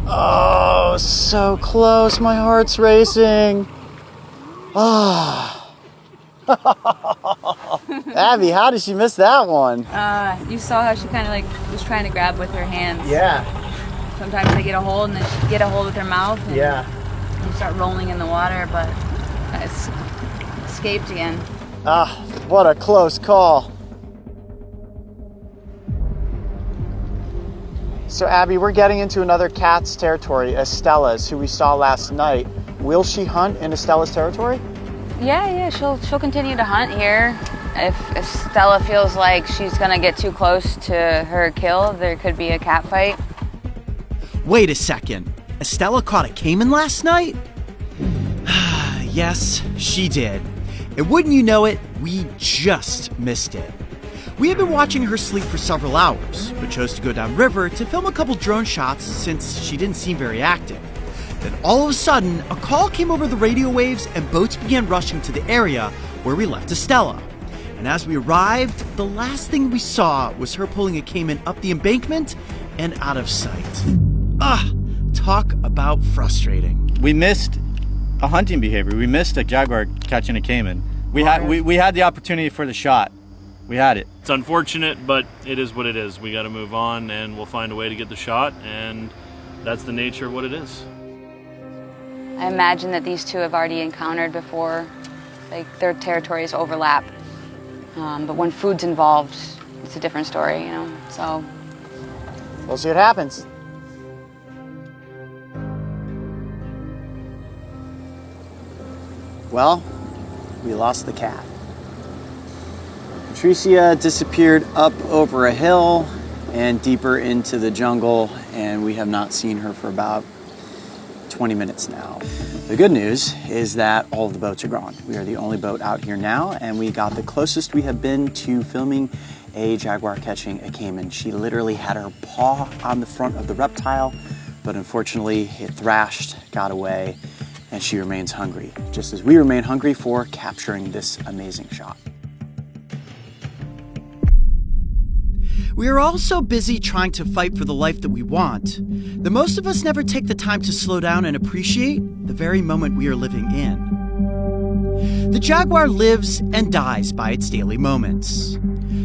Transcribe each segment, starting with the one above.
Oh, so close. My heart's racing. Ah. Abby, how did she miss that one? You saw how she kind of like was trying to grab with her hands. Yeah. Sometimes they get a hold and then she get a hold with her mouth. And Yeah. You start rolling in the water, but it's escaped again. Ah, what a close call. So Abby, we're getting into another cat's territory, Estella's, who we saw last night. Will she hunt in Estella's territory? Yeah, she'll continue to hunt here. If Stella feels like she's gonna get too close to her kill, there could be a cat fight. Wait a second. Estella caught a caiman last night? Yes, she did. And wouldn't you know it, we just missed it. We had been watching her sleep for several hours, but chose to go downriver to film a couple drone shots since she didn't seem very active. Then all of a sudden, a call came over the radio waves and boats began rushing to the area where we left Estella. And as we arrived, the last thing we saw was her pulling a caiman up the embankment and out of sight. Talk about frustrating. We missed a hunting behavior. We missed a jaguar catching a caiman. We had the opportunity for the shot. We had it. It's unfortunate, but it is what it is. We got to move on, and we'll find a way to get the shot, and that's the nature of what it is. I imagine that these two have already encountered before, like their territories overlap. But when food's involved, it's a different story, you know, so. We'll see what happens. Well, we lost the cat. Patricia disappeared up over a hill and deeper into the jungle, and we have not seen her for about 20 minutes now. The good news is that all of the boats are gone. We are the only boat out here now, and we got the closest we have been to filming a jaguar catching a caiman. She literally had her paw on the front of the reptile, but unfortunately it thrashed, got away, and she remains hungry, just as we remain hungry for capturing this amazing shot. We are all so busy trying to fight for the life that we want that most of us never take the time to slow down and appreciate the very moment we are living in. The jaguar lives and dies by its daily moments.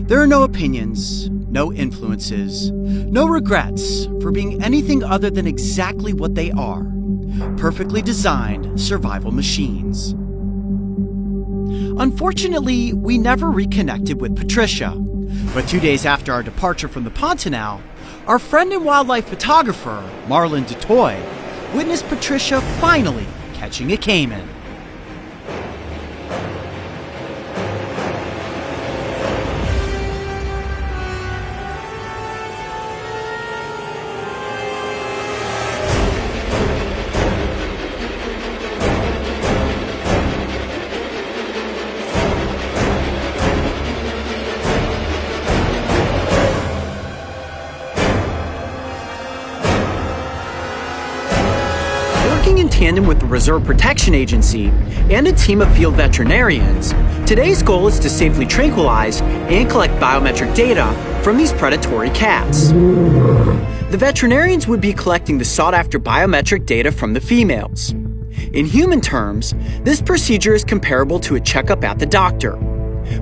There are no opinions, no influences, no regrets for being anything other than exactly what they are: perfectly designed survival machines. Unfortunately, we never reconnected with Patricia. But 2 days after our departure from the Pontanal, our friend and wildlife photographer, Marlon DeToy, witnessed Patricia finally catching a caiman. Working in tandem with the Reserve Protection Agency and a team of field veterinarians, today's goal is to safely tranquilize and collect biometric data from these predatory cats. The veterinarians would be collecting the sought-after biometric data from the females. In human terms, this procedure is comparable to a checkup at the doctor.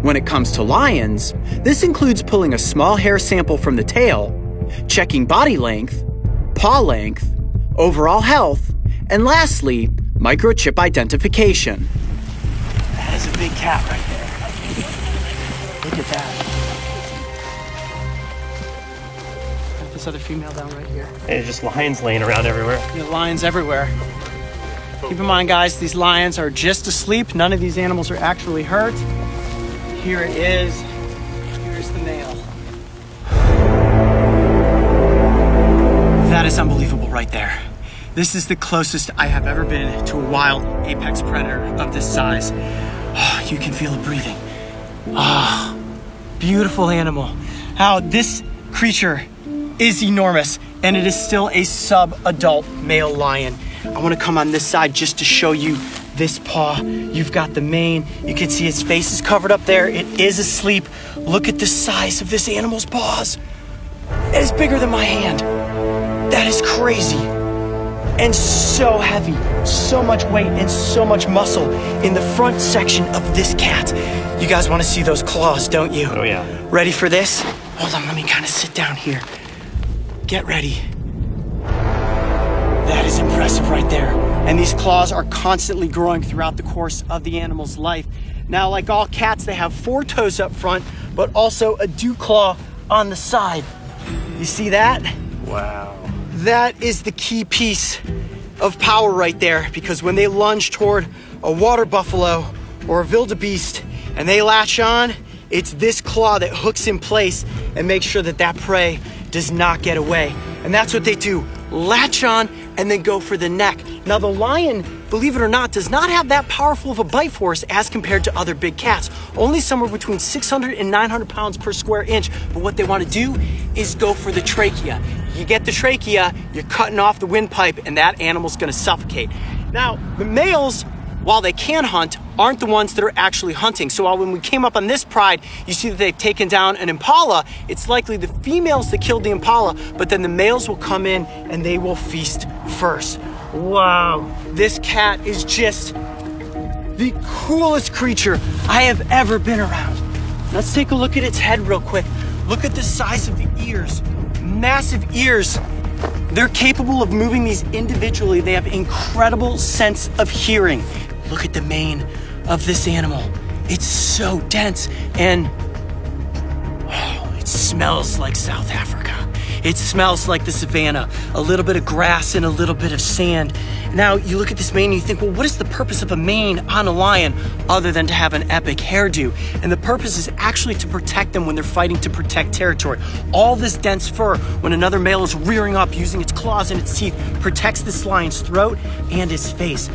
When it comes to lions, this includes pulling a small hair sample from the tail, checking body length, paw length, overall health, and lastly, microchip identification. That is a big cat right there. Look at that. Got this other female down right here. There's just lions laying around everywhere. Yeah, lions everywhere. Keep in mind, guys, these lions are just asleep. None of these animals are actually hurt. Here it is. Here's the male. That is unbelievable right there. This is the closest I have ever been to a wild apex predator of this size. Oh, you can feel it breathing. Ah, beautiful animal. How this creature is enormous, and it is still a sub-adult male lion. I want to come on this side just to show you this paw. You've got the mane. You can see its face is covered up there. It is asleep. Look at the size of this animal's paws. It is bigger than my hand. That is crazy. and so heavy, so much weight and so much muscle in the front section of this cat. You guys want to see those claws, don't you? Oh yeah. Ready for this? Hold on, let me kind of sit down here. Get ready. That is impressive right there. And these claws are constantly growing throughout the course of the animal's life. Now, like all cats, they have 4 toes up front, but also a dew claw on the side. You see that? Wow. That is the key piece of power right there, because when they lunge toward a water buffalo or a wildebeest and they latch on, it's this claw that hooks in place and makes sure that that prey does not get away. And that's what they do, latch on and then go for the neck. Now the lion, believe it or not, does not have that powerful of a bite force as compared to other big cats. Only somewhere between 600 and 900 pounds per square inch. But what they want to do is go for the trachea. You get the trachea, you're cutting off the windpipe, and that animal's going to suffocate. Now, the males, while they can hunt, aren't the ones that are actually hunting. So while when we came up on this pride, you see that they've taken down an impala, it's likely the females that killed the impala, but then the males will come in and they will feast first. Wow, this cat is just the coolest creature I have ever been around. Let's take a look at its head real quick. Look at the size of the ears, massive ears. They're capable of moving these individually. They have incredible sense of hearing. Look at the mane of this animal. It's so dense and it smells like South Africa. It smells like the savannah, a little bit of grass and a little bit of sand. Now you look at this mane and you think, well, what is the purpose of a mane on a lion other than to have an epic hairdo? And the purpose is actually to protect them when they're fighting to protect territory. All this dense fur, when another male is rearing up using its claws and its teeth, protects this lion's throat and his face.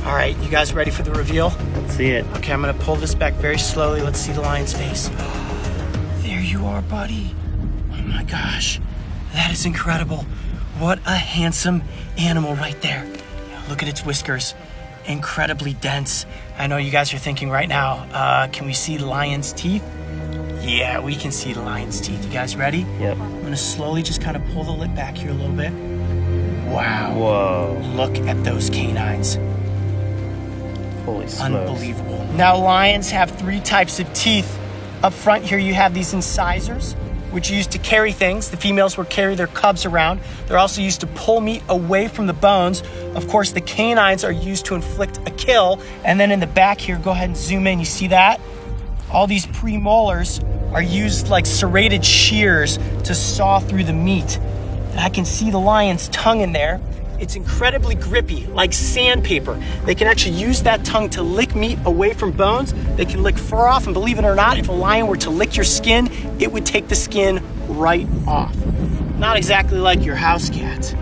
All right, you guys ready for the reveal? Let's see it. Okay, I'm gonna pull this back very slowly. Let's see the lion's face. There you are, buddy. Oh my gosh, that is incredible. What a handsome animal right there. Look at its whiskers, incredibly dense. I know you guys are thinking right now, can we see the lion's teeth? Yeah, we can see the lion's teeth. You guys ready? Yep. I'm gonna slowly just kind of pull the lip back here a little bit. Wow. Whoa. Look at those canines. Holy smokes. Unbelievable. Now lions have 3 types of teeth. Up front here you have these incisors, which are used to carry things. The females will carry their cubs around. They're also used to pull meat away from the bones. Of course, the canines are used to inflict a kill. And then in the back here, go ahead and zoom in, you see that? All these premolars are used like serrated shears to saw through the meat. And I can see the lion's tongue in there. It's incredibly grippy, like sandpaper. They can actually use that tongue to lick meat away from bones. They can lick fur off, and believe it or not, if a lion were to lick your skin, it would take the skin right off. Not exactly like your house cat.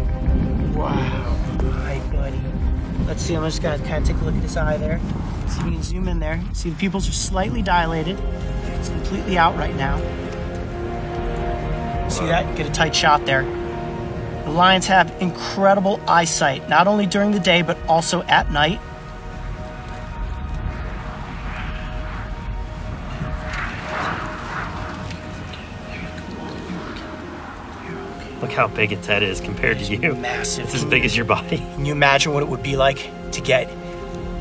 Wow. Hi, buddy. Let's see, I'm just gonna kind of take a look at his eye there. See if we can zoom in there. See, the pupils are slightly dilated. It's completely out right now. See that? Get a tight shot there. The lions have incredible eyesight, not only during the day, but also at night. Look how big its head is compared to you. Massive. It's as big as your body. Can you imagine what it would be like to get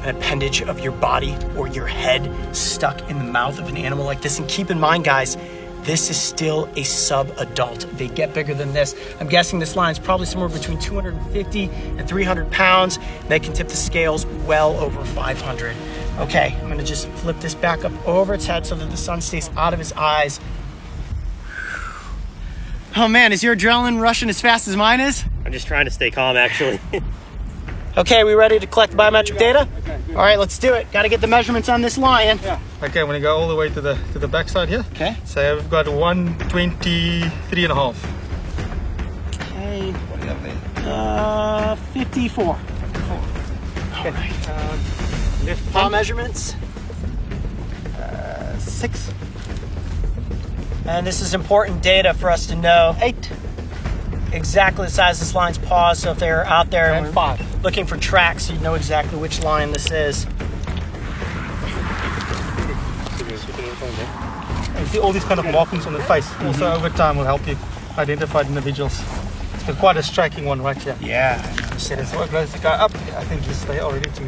an appendage of your body or your head stuck in the mouth of an animal like this? And keep in mind, guys, this is still a sub-adult. They get bigger than this. I'm guessing this lion's probably somewhere between 250 and 300 pounds. They can tip the scales well over 500. Okay, I'm gonna just flip this back up over its head so that the sun stays out of his eyes. Oh man, is your adrenaline rushing as fast as mine is? I'm just trying to stay calm, actually. Okay, we ready to collect the biometric data? All right, let's do it. Got to get the measurements on this lion. Okay, I'm gonna go all the way to the back side here. Okay. So we've got 123 and a half. Okay. 54. All right. Left Paw palm, measurements. 6. And this is important data for us to know. 8 Exactly the size of this lion's paws, so if they're out there and 5. looking for tracks, you know exactly which lion this is. You see all these kind of markings on the face. So over time will help you identify individuals. It's quite a striking one right here. Yeah. It is work. Let's go up. I think he's there already too.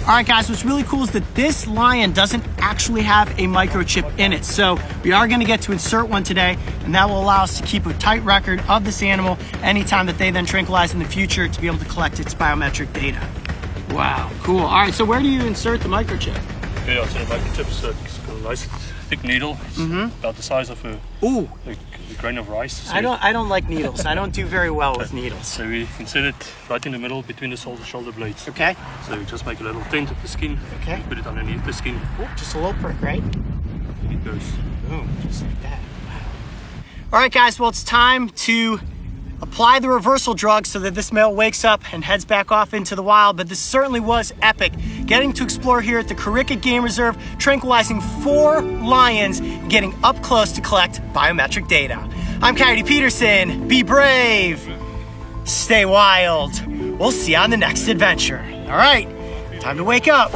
All right, guys, what's really cool is that this lion doesn't actually have a microchip in it. So we are gonna get to insert one today, and that will allow us to keep a tight record of this animal anytime that they then tranquilize in the future to be able to collect its biometric data. Wow, cool. All right, so where do you insert the microchip? Yeah, so the microchip's got a nice thick needle. It's about the size of a grain of rice. So I don't like needles. I don't do very well with needles. So we insert it right in the middle between the shoulder blades. Okay. So we just make a little dent of the skin. Okay. Put it underneath the skin. Ooh, just a little prick, right? It goes. Boom, just like that. Wow. All right, guys, well, it's time to apply the reversal drug so that this male wakes up and heads back off into the wild. But this certainly was epic. Getting to explore here at the Karica Game Reserve, tranquilizing 4 lions, getting up close to collect biometric data. I'm Coyote Peterson. Be brave. Stay wild. We'll see you on the next adventure. All right, time to wake up.